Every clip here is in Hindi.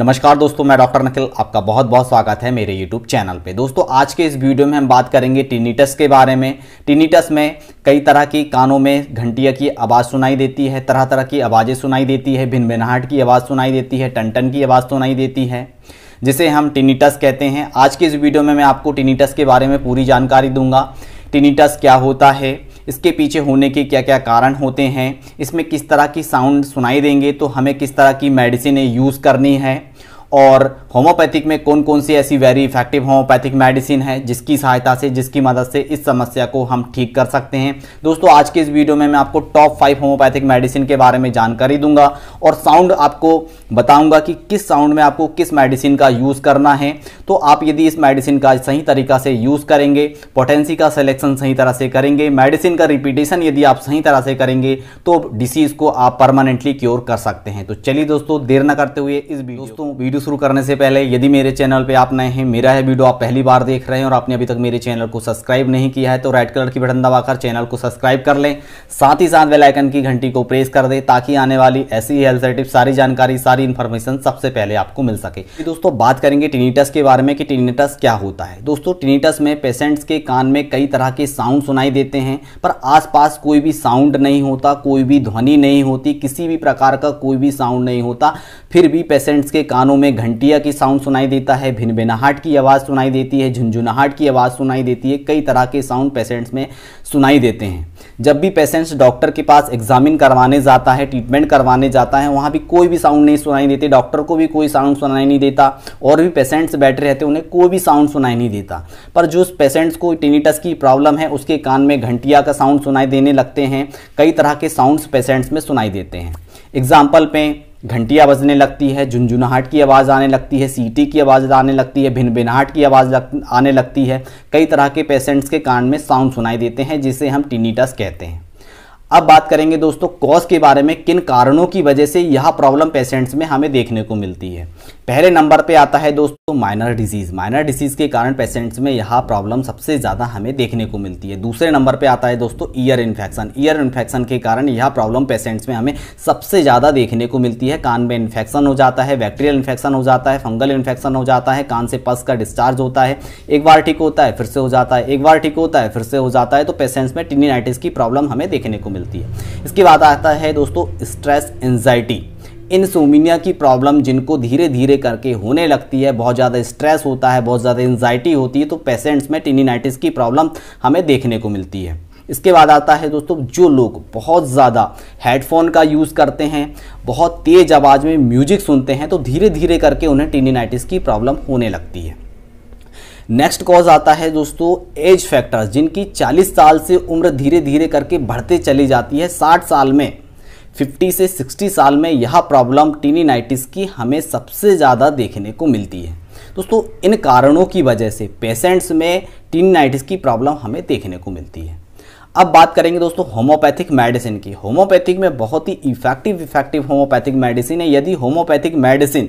नमस्कार दोस्तों, मैं डॉक्टर निखिल, आपका बहुत बहुत स्वागत है मेरे YouTube चैनल पे। दोस्तों आज के इस वीडियो में हम बात करेंगे टिनिटस के बारे में। टिनिटस में कई तरह की कानों में घंटिया की आवाज़ सुनाई देती है, तरह तरह की आवाज़ें सुनाई देती है, भिनभिनाहट की आवाज़ सुनाई देती है, टन की आवाज़ सुनाई देती है, जिसे हम टिनिटस कहते हैं। आज के इस वीडियो में मैं आपको टिनिटस के बारे में पूरी जानकारी दूंगा। टिनिटस क्या होता है, इसके पीछे होने के क्या क्या कारण होते हैं, इसमें किस तरह की साउंड सुनाई देंगे तो हमें किस तरह की मेडिसिन यूज़ करनी है, और होम्योपैथिक में कौन कौन सी ऐसी वेरी इफेक्टिव होम्योपैथिक मेडिसिन है जिसकी सहायता से, जिसकी मदद से इस समस्या को हम ठीक कर सकते हैं। दोस्तों आज के इस वीडियो में मैं आपको टॉप 5 होम्योपैथिक मेडिसिन के बारे में जानकारी दूंगा और साउंड आपको बताऊंगा कि किस साउंड में आपको किस मेडिसिन का यूज़ करना है। तो आप यदि इस मेडिसिन का सही तरीका से यूज़ करेंगे, पोटेंसी का सिलेक्शन सही तरह से करेंगे, मेडिसिन का रिपीटेशन यदि आप सही तरह से करेंगे तो डिसीज़ को आप परमानेंटली क्योर कर सकते हैं। तो चलिए दोस्तों, देर न करते हुए इस वीडियो शुरू करने से पहले यदि मेरे चैनल पे आप नए हैं, मेरा है वीडियो आप पहली बार देख रहे हैं और आपने अभी तक मेरे चैनल को सब्सक्राइब नहीं किया है तो रेड कलर की बटन दबाकर चैनल को सब्सक्राइब कर लें, साथ ही साथ बेल आइकन की घंटी को प्रेस कर दें ताकि आने वाली ऐसी हेल्थ से टिप्स, सारी जानकारी, सारी इन्फॉर्मेशन सबसे पहले आपको मिल सके। दोस्तों बात करेंगे टिनिटस के बारे में कि टिनिटस क्या होता है। दोस्तों टिनिटस में पेशेंट्स के कान में कई तरह के साउंड सुनाई देते हैं पर आसपास कोई भी साउंड नहीं होता, कोई भी ध्वनि नहीं होती, किसी भी प्रकार का कोई भी साउंड नहीं होता, फिर भी पेशेंट्स के कानों में घंटिया की साउंड सुनाई देता है, भिनभिनाहट की आवाज़ सुनाई देती है, झुनझुनाहट की आवाज़ सुनाई देती है, कई तरह के साउंड पेशेंट्स में सुनाई देते हैं। जब भी पेशेंट्स डॉक्टर के पास एग्जामिन करवाने जाता है, ट्रीटमेंट करवाने जाता है, वहाँ भी कोई भी साउंड नहीं सुनाई देती, डॉक्टर को भी कोई साउंड सुनाई नहीं देता और भी पेशेंट्स बैठे रहते हैं, उन्हें कोई भी साउंड सुनाई नहीं देता। पर जो पेशेंट्स को टिनिटस की प्रॉब्लम है उसके कान में घंटिया का साउंड सुनाई देने लगते हैं, कई तरह के साउंड्स पेशेंट्स में सुनाई देते हैं। एग्जाम्पल पे घंटियाँ बजने लगती है, झुनझुनाहट की आवाज़ आने लगती है, सीटी की आवाज़ आने लगती है, भिनभिनाहट की आवाज़ आने लगती है, कई तरह के पेशेंट्स के कान में साउंड सुनाई देते हैं जिसे हम टिनिटस कहते हैं। अब बात करेंगे दोस्तों कॉज के बारे में, किन कारणों की वजह से यह प्रॉब्लम पेशेंट्स में हमें देखने को मिलती है। पहले नंबर पे आता है दोस्तों माइनर डिजीज़। माइनर डिजीज़ के कारण पेशेंट्स में यह प्रॉब्लम सबसे ज़्यादा हमें देखने को मिलती है। दूसरे नंबर पे आता है दोस्तों ईयर इन्फेक्शन। ईयर इन्फेक्शन के कारण यह प्रॉब्लम पेशेंट्स में हमें सबसे ज़्यादा देखने को मिलती है। कान में इन्फेक्शन हो जाता है, बैक्टीरियल इन्फेक्शन हो जाता है, फंगल इन्फेक्शन हो जाता है, कान से पस का डिस्चार्ज होता है, एक बार ठीक होता है फिर से हो जाता है, एक बार ठीक होता है फिर से हो जाता है, तो पेशेंट्स में टिनिनाइटिस की प्रॉब्लम हमें देखने को मिलती है। इसके बाद आता है दोस्तों स्ट्रेस, एंजाइटी, इनसोमिनिया की प्रॉब्लम जिनको धीरे धीरे करके होने लगती है, बहुत ज़्यादा स्ट्रेस होता है, बहुत ज़्यादा एंजाइटी होती है, तो पेशेंट्स में टिनिनाइटिस की प्रॉब्लम हमें देखने को मिलती है। इसके बाद आता है दोस्तों जो लोग बहुत ज़्यादा हेडफोन का यूज़ करते हैं, बहुत तेज़ आवाज़ में म्यूजिक सुनते हैं, तो धीरे धीरे करके उन्हें टिनिनाइटिस की प्रॉब्लम होने लगती है। नेक्स्ट कॉज आता है दोस्तों एज फैक्टर्स, जिनकी 40 साल से उम्र धीरे धीरे करके बढ़ते चली जाती है, 60 साल में, 50 से 60 साल में यह प्रॉब्लम टिनिनाइटिस की हमें सबसे ज़्यादा देखने को मिलती है। दोस्तों इन कारणों की वजह से पेशेंट्स में टिनिनाइटिस की प्रॉब्लम हमें देखने को मिलती है। अब बात करेंगे दोस्तों होम्योपैथिक मेडिसिन की। होम्योपैथिक में बहुत ही इफेक्टिव होम्योपैथिक मेडिसिन है। यदि होम्योपैथिक मेडिसिन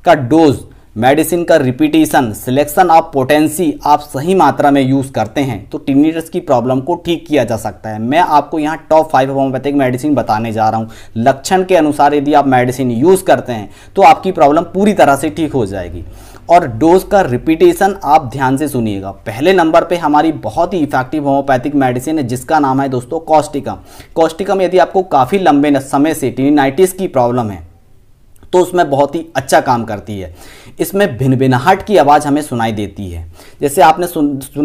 का डोज, मेडिसिन का रिपीटेशन, सिलेक्शन ऑफ पोटेंसी आप सही मात्रा में यूज़ करते हैं तो टिनिटस की प्रॉब्लम को ठीक किया जा सकता है। मैं आपको यहाँ टॉप 5 होम्योपैथिक मेडिसिन बताने जा रहा हूँ। लक्षण के अनुसार यदि आप मेडिसिन यूज़ करते हैं तो आपकी प्रॉब्लम पूरी तरह से ठीक हो जाएगी। और डोज का रिपीटेशन आप ध्यान से सुनिएगा। पहले नंबर पे हमारी बहुत ही इफेक्टिव होम्योपैथिक मेडिसिन है जिसका नाम है दोस्तों कॉस्टिकम। कॉस्टिकम यदि आपको काफ़ी लंबे समय से टिनिनाइटिस की प्रॉब्लम है तो उसमें बहुत ही अच्छा काम करती है। इसमें भिनभिनाहट की आवाज़ हमें सुनाई देती है। जैसे आपने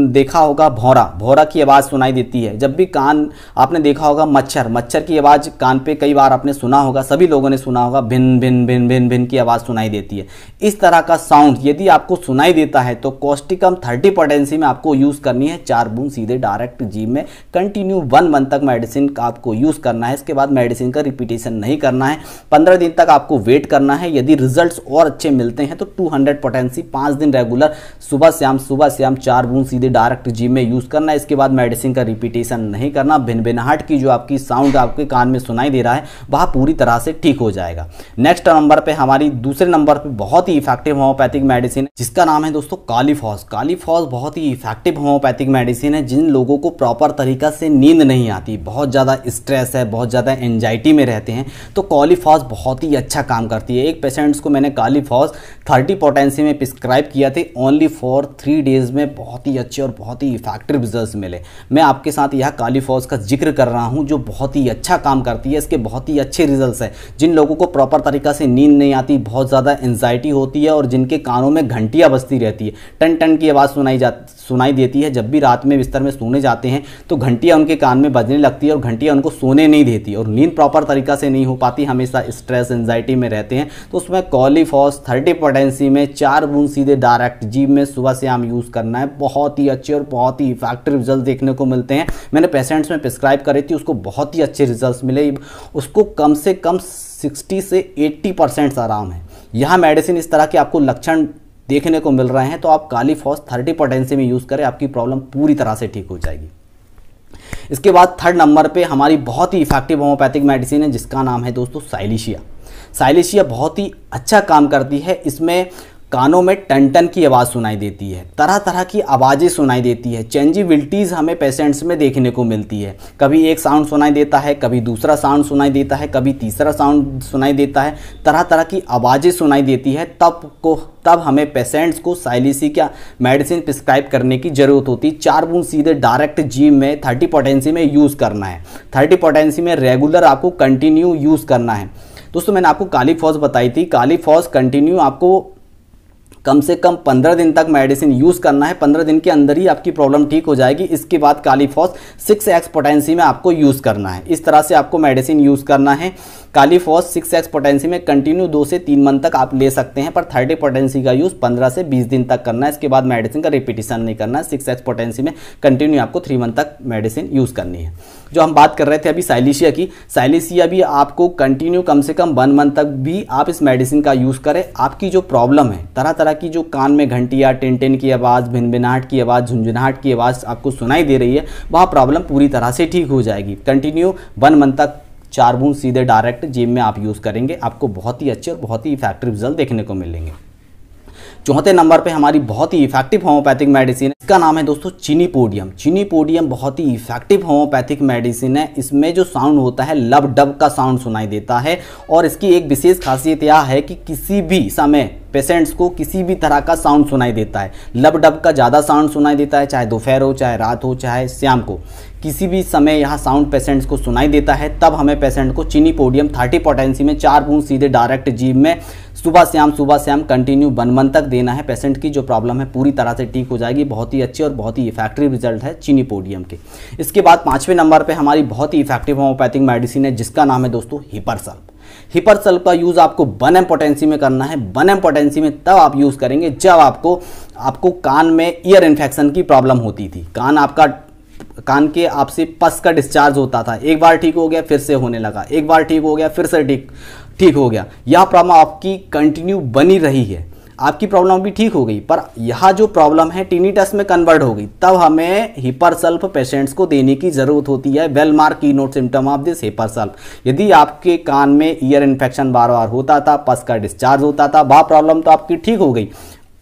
देखा होगा भौरा की आवाज़ सुनाई देती है। जब भी कान, आपने देखा होगा मच्छर की आवाज़ कान पे कई बार आपने सुना होगा, सभी लोगों ने सुना होगा, भिन भिन भिन भिन भिन की आवाज़ सुनाई देती है। इस तरह का साउंड यदि आपको सुनाई देता है तो कॉस्टिकम 30 पोटेंसी में आपको यूज़ करनी है। 4 बूंद सीधे डायरेक्ट जीभ में कंटिन्यू 1 मंथ तक मेडिसिन का आपको यूज़ करना है। इसके बाद मेडिसिन का रिपीटेशन नहीं करना है। 15 दिन तक आपको वेट करना है। यदि रिजल्ट्स और अच्छे मिलते हैं तो 200 पोटेंसी 5 दिन रेगुलर सुबह शाम 4 बूंद सीधे डायरेक्ट जीभ में यूज करना है। इसके बाद मेडिसिन का रिपीटेशन नहीं करना। भिनभिनाहट की जो आपकी साउंड आपके कान में सुनाई दे रहा है वह पूरी तरह से ठीक हो जाएगा। नेक्स्ट नंबर पे हमारी दूसरे नंबर पे बहुत ही इफेक्टिव होम्योपैथिक मेडिसिन जिसका नाम है दोस्तों कॉलीफॉस। कॉलीफॉस बहुत ही इफेक्टिव होम्योपैथिक मेडिसिन है। जिन लोगों को प्रॉपर तरीका से नींद नहीं आती, बहुत ज़्यादा स्ट्रेस है, बहुत ज़्यादा एंजाइटी में रहते हैं, तो कॉलीफॉस बहुत ही अच्छा काम करती है। एक पेशेंट्स को मैंने कॉलीफॉस 30 पोटेंसी में प्रिस्क्राइब किया थे, ओनली फॉर 3 डेज में बहुत ही अच्छे और बहुत ही इफेक्टिव रिजल्ट्स मिले। मैं आपके साथ यह कॉलीफॉस का जिक्र कर रहा हूं जो बहुत ही अच्छा काम करती है। इसके बहुत ही अच्छे रिजल्ट्स हैं। जिन लोगों को प्रॉपर तरीका से नींद नहीं आती, बहुत ज़्यादा एंजाइटी होती है और जिनके कानों में घंटियाँ बजती रहती है, टन टन की आवाज़ सुनाई देती है, जब भी रात में बिस्तर में सोने जाते हैं तो घंटियाँ उनके कान में बजने लगती है और घंटियाँ उनको सोने नहीं देती और नींद प्रॉपर तरीका से नहीं हो पाती, हमेशा स्ट्रेस एंजाइटी में रहते हैं, तो उसमें कॉलीफॉस 30 पोटेंसी में 4 बूंद सीधे डायरेक्ट जीभ में सुबह से शाम यूज़ करना है। बहुत ही अच्छे और बहुत ही इफेक्टिव रिजल्ट देखने को मिलते हैं। मैंने पेशेंट्स में प्रिस्क्राइब करी थी, उसको बहुत ही अच्छे रिजल्ट मिले। उसको कम से कम 60 से 80% आराम है। यह मेडिसिन इस तरह के आपको लक्षण देखने को मिल रहे हैं तो आप कॉलीफॉस 30 पोटेंसी में यूज़ करें, आपकी प्रॉब्लम पूरी तरह से ठीक हो जाएगी। इसके बाद थर्ड नंबर पे हमारी बहुत ही इफेक्टिव होम्योपैथिक मेडिसिन है जिसका नाम है दोस्तों साइलेशिया। साइलेशिया बहुत ही अच्छा काम करती है। इसमें कानों में टन टन की आवाज़ सुनाई देती है, तरह तरह की आवाज़ें सुनाई देती है, चेंजिबिलिटीज़ हमें पेशेंट्स में देखने को मिलती है। कभी एक साउंड सुनाई देता है, कभी दूसरा साउंड सुनाई देता है, कभी तीसरा साउंड सुनाई देता है, तरह तरह की आवाज़ें सुनाई देती है। तब हमें पेशेंट्स को साइलेशिया मेडिसिन प्रिस्क्राइब करने की ज़रूरत होती है। 4 बूंद सीधे डायरेक्ट जीभ में 30 पोटेंसी में यूज़ करना है। 30 पोटेंसी में रेगुलर आपको कंटिन्यू यूज़ करना है। दोस्तों मैंने आपको कॉलीफॉस बताई थी, कॉलीफॉस कंटिन्यू आपको कम से कम 15 दिन तक मेडिसिन यूज़ करना है। 15 दिन के अंदर ही आपकी प्रॉब्लम ठीक हो जाएगी। इसके बाद कॉलीफॉस 6x पोटेंसी में आपको यूज़ करना है। इस तरह से आपको मेडिसिन यूज़ करना है। कॉलीफॉस 6x पोटेंसी में कंटिन्यू 2 से 3 मंथ तक आप ले सकते हैं, पर 30 पोटेंसी का यूज़ 15 से 20 दिन तक करना है। इसके बाद मेडिसिन का रिपीटिशन नहीं करना है। 6x पोटेंसी में कंटिन्यू आपको 3 मंथ तक मेडिसिन यूज़ करनी है। जो हम बात कर रहे थे अभी साइलेशिया की, साइलेशिया भी आपको कंटिन्यू कम से कम 1 मंथ तक भी आप इस मेडिसिन का यूज़ करें। आपकी जो प्रॉब्लम है, तरह तरह की जो कान में घंटियाँ, टिन टिन की आवाज़, भिनभिनाहट की आवाज़, झुंझुनाहट की आवाज़ आपको सुनाई दे रही है, वह प्रॉब्लम पूरी तरह से ठीक हो जाएगी। कंटिन्यू 1 मंथ तक 4 बूंद सीधे डायरेक्ट जीभ में आप यूज़ करेंगे, आपको बहुत ही अच्छे और बहुत ही इफेक्टिव रिजल्ट देखने को मिलेंगे। चौथे नंबर पे हमारी बहुत ही इफेक्टिव होम्योपैथिक मेडिसिन है, इसका नाम है दोस्तों चिनीपोडियम। चिनीपोडियम बहुत ही इफेक्टिव होम्योपैथिक मेडिसिन है। इसमें जो साउंड होता है लब डब का साउंड सुनाई देता है और इसकी एक विशेष खासियत यह है कि किसी भी समय पेशेंट्स को किसी भी तरह का साउंड सुनाई देता है। लब डब का ज़्यादा साउंड सुनाई देता है, चाहे दोपहर हो, चाहे रात हो, चाहे शाम को, किसी भी समय यह साउंड पेशेंट्स को सुनाई देता है। तब हमें पेशेंट को चिनीपोडियम 30 पोटेंसी में 4 बूंद सीधे डायरेक्ट जीभ में सुबह शाम कंटिन्यू 1 मंथ तक देना है। पेशेंट की जो प्रॉब्लम है पूरी तरह से ठीक हो जाएगी। बहुत ही अच्छे और बहुत ही इफेक्टिव रिजल्ट है चिनीपोडियम के। इसके बाद 5वें नंबर पे हमारी बहुत ही इफेक्टिव होम्योपैथिक मेडिसिन है जिसका नाम है दोस्तों हिपरसल्फ। हिपरसल्फ का यूज़ आपको 1 पोटेंसी में करना है। 1 पोटेंसी में तब आप यूज़ करेंगे जब आपको कान में ईयर इन्फेक्शन की प्रॉब्लम होती थी। कान के आपसे पस का डिस्चार्ज होता था, एक बार ठीक हो गया फिर से होने लगा, एक बार ठीक हो गया फिर से ठीक हो गया। यह प्रॉब्लम आपकी कंटिन्यू बनी रही है। आपकी प्रॉब्लम भी ठीक हो गई, पर यह जो प्रॉब्लम है टिनिटस में कन्वर्ट हो गई, तब हमें हिपरसल्फ पेशेंट्स को देने की ज़रूरत होती है। वेल मार्क की नोट सिम्टम ऑफ दिस हिपरसल्फ। यदि आपके कान में ईयर इन्फेक्शन बार बार होता था, पस का डिस्चार्ज होता था, वह प्रॉब्लम तो आपकी ठीक हो गई,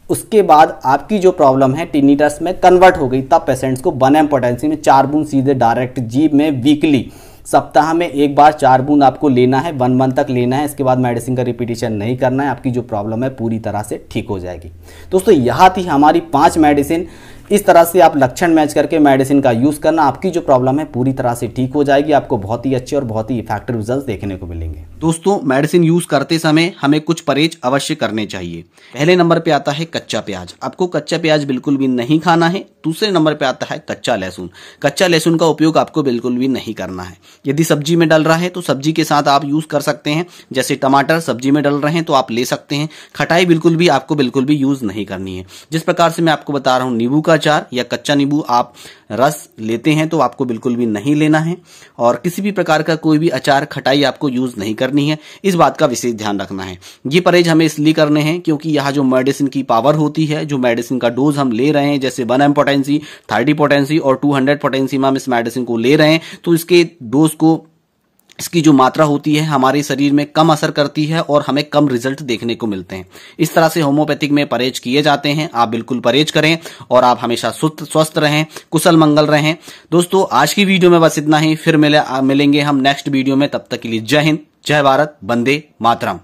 उसके बाद आपकी जो प्रॉब्लम है टिनिटस में कन्वर्ट हो गई, तब पेशेंट्स को 1 पोटेंसी में 4 बूंद सीधे डायरेक्ट जीभ में वीकली, सप्ताह में एक बार 4 बूंद आपको लेना है, 1 मंथ तक लेना है। इसके बाद मेडिसिन का रिपीटिशन नहीं करना है। आपकी जो प्रॉब्लम है पूरी तरह से ठीक हो जाएगी। दोस्तों यह थी हमारी 5 मेडिसिन। इस तरह से आप लक्षण मैच करके मेडिसिन का यूज़ करना, आपकी जो प्रॉब्लम है पूरी तरह से ठीक हो जाएगी। आपको बहुत ही अच्छे और बहुत ही इफेक्टिव रिजल्ट देखने को मिलेंगे। दोस्तों मेडिसिन यूज़ करते समय हमें कुछ परहेज अवश्य करने चाहिए। पहले नंबर पे आता है कच्चा प्याज। आपको कच्चा प्याज बिल्कुल भी नहीं खाना है। दूसरे नंबर पे आता है कच्चा लहसुन। कच्चा लहसुन का उपयोग आपको बिल्कुल भी नहीं करना है। यदि सब्जी में डल रहा है तो सब्जी के साथ आप यूज़ कर सकते हैं। जैसे टमाटर सब्जी में डल रहे हैं तो आप ले सकते हैं। खटाई बिल्कुल भी आपको बिल्कुल भी यूज़ नहीं करनी है। जिस प्रकार से मैं आपको बता रहा हूँ नींबू का अचार या कच्चा नींबू आप रस लेते हैं तो आपको बिल्कुल भी नहीं लेना है, और किसी भी प्रकार का कोई भी अचार खटाई आपको यूज नहीं करनी है। इस बात का विशेष ध्यान रखना है। ये परहेज हमें इसलिए करने हैं क्योंकि यह जो मेडिसिन की पावर होती है, जो मेडिसिन का डोज हम ले रहे हैं, जैसे 1 mg पोटेंसी, 30 पोटेंसी और 200 पोटेंसी में हम इस मेडिसिन को ले रहे हैं, तो इसके डोज को, इसकी जो मात्रा होती है हमारे शरीर में कम असर करती है और हमें कम रिजल्ट देखने को मिलते हैं। इस तरह से होम्योपैथिक में परहेज किए जाते हैं। आप बिल्कुल परहेज करें और आप हमेशा स्वस्थ रहें, कुशल मंगल रहें। दोस्तों आज की वीडियो में बस इतना ही, फिर मिलेंगे हम नेक्स्ट वीडियो में। तब तक के लिए जय हिंद, जय भारत, वंदे मातरम।